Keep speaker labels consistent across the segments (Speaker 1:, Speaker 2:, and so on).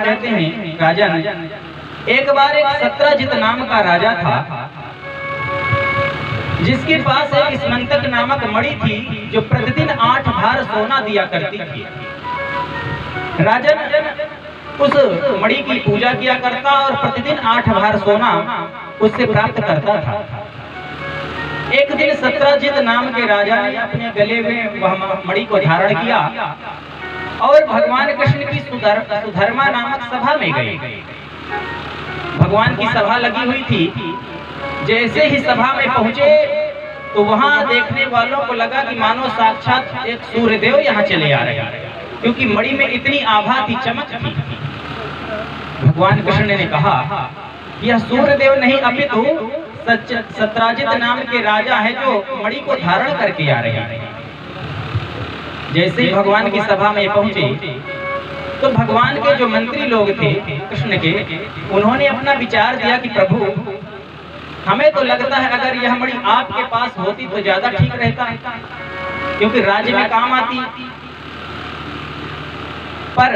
Speaker 1: कहते हैं राजन, एक बार एक सत्राजित नाम का राजा था, जिसके पास एक स्मंतक नामक मणि थी जो प्रतिदिन 8 भार सोना दिया करती थी। राजन उस मणि की पूजा किया करता और प्रतिदिन 8 भार सोना उससे प्राप्त करता था। एक दिन सत्राजित नाम के राजा ने अपने गले में वह मणि को धारण किया और भगवान कृष्ण की सुधर्मा नामक सभा में गए। भगवान की सभा लगी हुई थी। जैसे ही सभा में पहुंचे तो वहां देखने वालों को लगा कि मानो साक्षात एक सूर्यदेव यहाँ चले आ रहे हैं, क्योंकि मणि में इतनी आभा थी, चमक थी। भगवान कृष्ण ने कहा यह सूर्यदेव नहीं अपितु सत्राजित नाम के राजा है जो मणि को धारण करके आ रहे हैं। जैसे ही भगवान की सभा में पहुंचे तो भगवान के जो मंत्री लोग थे कृष्ण के, उन्होंने अपना विचार दिया कि प्रभु, हमें तो लगता है अगर यह मणि आपके पास होती तो ज्यादा ठीक रहता, क्योंकि राज्य में काम आती। पर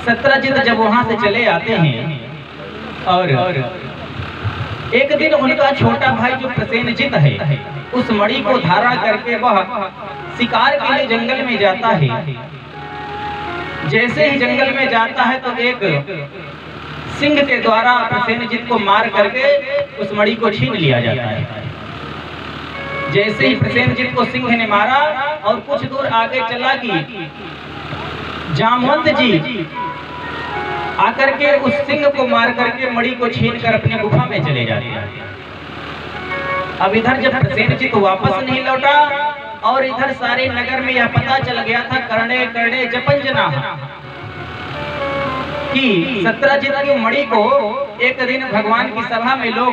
Speaker 1: सत्राजित जब वहां से चले आते हैं और एक दिन उनका छोटा भाई जो प्रसेनजित है उस मणि को धारण करके वह शिकार के लिए जंगल में जाता है। जैसे ही जंगल में जाता है तो एक सिंह के द्वारा प्रसेनजित को मार करके उस मणि को छीन लिया जाता है। जैसे ही प्रसेनजित को सिंह ने मारा और कुछ दूर आगे चला कि जामवंत जी आकर के उस सिंह को मार करके मणि को छीन कर अपनी गुफा में चले जाते हैं। अब इधर जब प्रसेनजित वापस नहीं लौटा और इधर सारे नगर में यह पता चल गया था करणे करणे जपन जना कि सत्राजित की मणि को एक दिन भगवान की सभा में लोग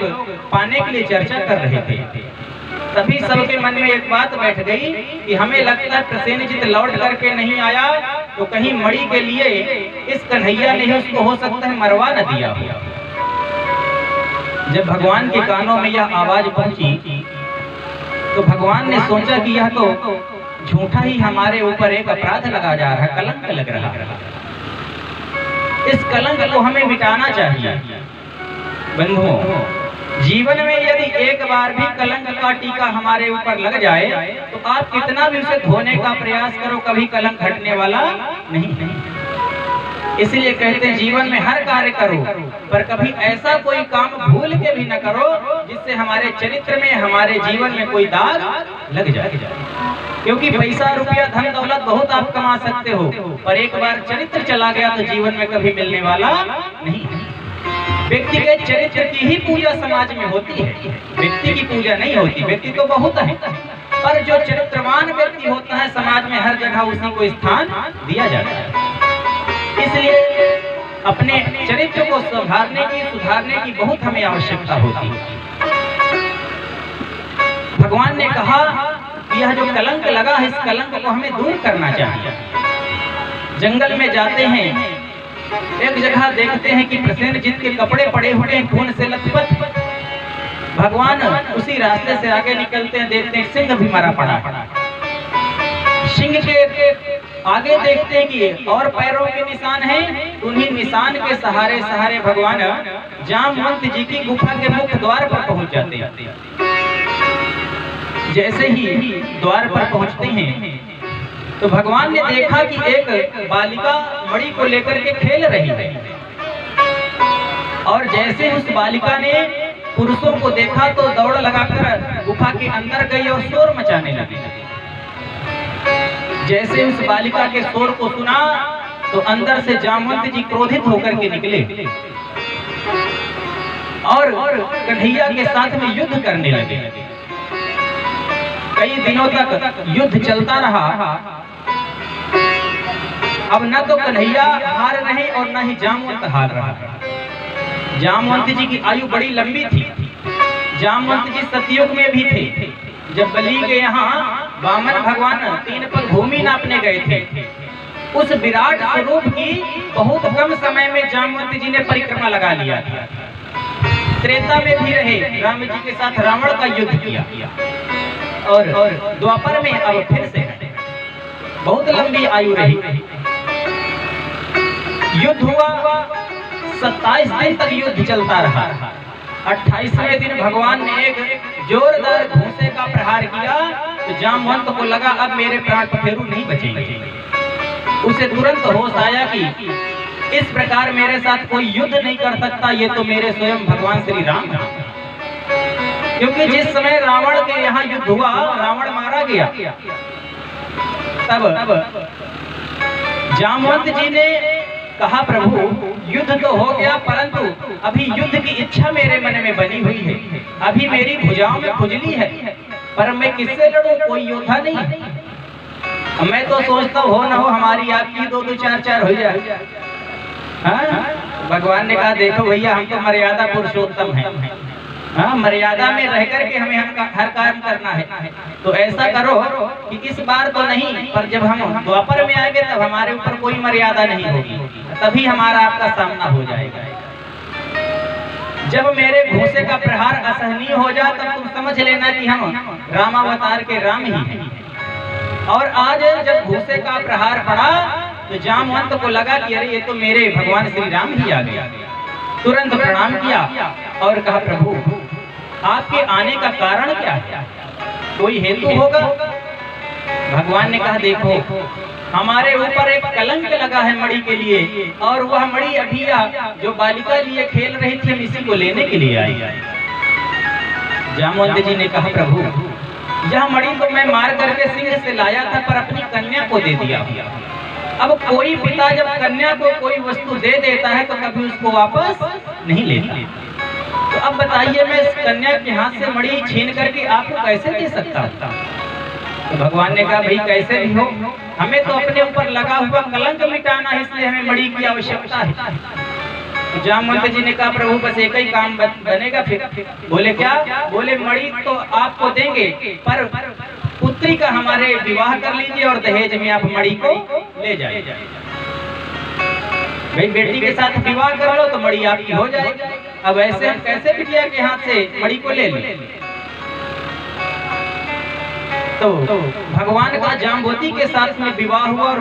Speaker 1: पाने के लिए चर्चा कर रहे थे। तभी सबके मन में एक बात बैठ गई कि हमें लगता है प्रसेनजित लौट करके नहीं आया तो कहीं मणि के लिए इस कन्हैया ने उसको हो सकता है मरवा न दिया। जब भगवान के कानों में यह आवाज पहुंची तो भगवान ने सोचा कि यह तो झूठा ही हमारे ऊपर एक अपराध लगा जा रहा है, कलंक लग रहा है। इस कलंक को हमें मिटाना चाहिए। बंधुओं, जीवन में यदि एक बार भी कलंक का टीका हमारे ऊपर लग जाए तो आप कितना भी उसे धोने का प्रयास करो, कभी कलंक हटने वाला नहीं। इसलिए कहते हैं जीवन में हर कार्य करो पर कभी ऐसा कोई काम भूल के भी न करो जिससे हमारे चरित्र में, हमारे जीवन में कोई दाग लग जाए। क्योंकि पैसा रुपया धन दौलत बहुत आप कमा सकते हो, पर एक बार चरित्र चला गया तो जीवन में कभी मिलने वाला नहीं। व्यक्ति के चरित्र की ही पूजा समाज में होती है, व्यक्ति की पूजा नहीं होती। व्यक्ति तो बहुत है पर जो चरित्रवान व्यक्ति होता है समाज में हर जगह उसी को स्थान दिया जाता है। इसलिए अपने चरित्र को सुधारने की बहुत हमें आवश्यकता होती है। भगवान ने कहा कि यह जो कलंक लगा है इस कलंक को हमें दूर करना चाहिए। जंगल में जाते हैं, एक जगह देखते हैं कि प्रसेनजित के कपड़े पड़े हुए हैं खून से लथपथ। भगवान उसी रास्ते से आगे निकलते हैं, देखते हैं सिंह भी मरा पड़ा। सिंह के आगे देखते हैं कि और पैरों के निशान हैं, उन्हीं निशान के सहारे सहारे भगवान जामवंत जी की गुफा के मुख्य द्वार पर पहुंच जाते हैं। जैसे ही द्वार पर पहुंचते हैं तो भगवान ने देखा कि एक बालिका मणि को लेकर के खेल रही है और जैसे उस बालिका ने पुरुषों को देखा तो दौड़ लगाकर गुफा के अंदर गई और शोर मचाने लगी। जैसे उस बालिका के शोर को सुना तो अंदर से जामवंत जी क्रोधित होकर के निकले और कन्हैया के साथ में युद्ध करने लगे। कई दिनों तक युद्ध चलता रहा। अब न तो कन्हैया हार रहे और न ही जामवंत हार रहा। जामवंत जी की आयु बड़ी लंबी थी। जामवंत जी सतयुग में भी थे। जब बलि के यहाँ वामन भगवान 3 पग भूमि नापने गए थे, उस विराट स्वरूप की बहुत कम समय में जामवंत जी ने परिक्रमा लगा लिया था। त्रेता में भी रहे, राम जी के साथ रावण का युद्ध किया और द्वापर में अब फिर से बहुत लंबी आयु रही। युद्ध हुआ, 27 दिन तक युद्ध चलता रहा। 28वें दिन भगवान ने एक जोरदार घूंसे का प्रहार किया तो जामवंत को लगा अब मेरे प्राण पखेरु नहीं बचेंगे। उसे तुरंत होश आया कि इस प्रकार मेरे साथ कोई युद्ध नहीं कर सकता, ये तो मेरे स्वयं भगवान श्री राम हैं। क्योंकि जिस समय रावण के यहाँ युद्ध हुआ, रावण मारा गया, तब जामवंत जी ने कहा प्रभु युद्ध तो हो गया, परंतु अभी युद्ध की इच्छा मेरे मन में बनी हुई है, अभी मेरी भुजाओं में खुजली है, पर मैं किससे लड़ूं, कोई योद्धा नहीं। मैं तो सोचता हो न हो हमारी आपकी 2-2 4-4 हो जाए। हाँ? भगवान ने कहा देखो भैया हम तो मर्यादा पुरुषोत्तम हैं, हाँ मर्यादा में रह करके हमें हर काम करना है। तो ऐसा करो कि इस बार तो नहीं, पर जब हम द्वापर में आएंगे तब हमारे ऊपर कोई मर्यादा नहीं होगी, तभी हमारा आपका सामना हो जाएगा। जब मेरे घूंसे का प्रहार असहनीय हो जाए तब तुम समझ लेना कि हम रामावतार के राम ही हैं। और आज जब घूंसे का प्रहार पड़ा तो जामवंत को लगा कि अरे ये तो मेरे भगवान श्री राम ही आ गया। तुरंत प्रणाम किया और कहा प्रभु आपके आने का कारण क्या है, कोई हेतु होगा। भगवान ने कहा देखो हमारे ऊपर एक कलंक लगा है मणि के लिए, और वह मणि अभी जो बालिका लिए खेल रही थी हम इसी को लेने के लिए आई। जामवंत जी ने कहा प्रभु यह मणि तो मैं मार करके सिंह से लाया था, पर अपनी कन्या को दे दिया। अब कोई पिता जब कन्या को कोई वस्तु दे देता है तो कभी उसको वापस नहीं लेता। तो अब बताइए मैं इस कन्या के हाथ से मणि छीन करके आपको कैसे दे सकता हूँ। तो भगवान ने कहा भाई कैसे भी हो, हमें तो अपने ऊपर लगा हुआ कलंक मिटाना है, इसलिए हमें मणि की आवश्यकता है। तो जामवंत जी ने कहा प्रभु बस एक ही काम बनेगा फिर। बोले क्या? बोले मणि तो आपको देंगे, पर पुत्री का हमारे विवाह कर लीजिए और दहेज में आप मणि को ले जाइए। भाई बेटी के साथ विवाह कर लो तो मणि आपकी हो जाएगी। अब ऐसे हम कैसे बिटिया के हाथ से मणि को ले लें? तो भगवान का जाम्बवती के साथ में विवाह हुआ और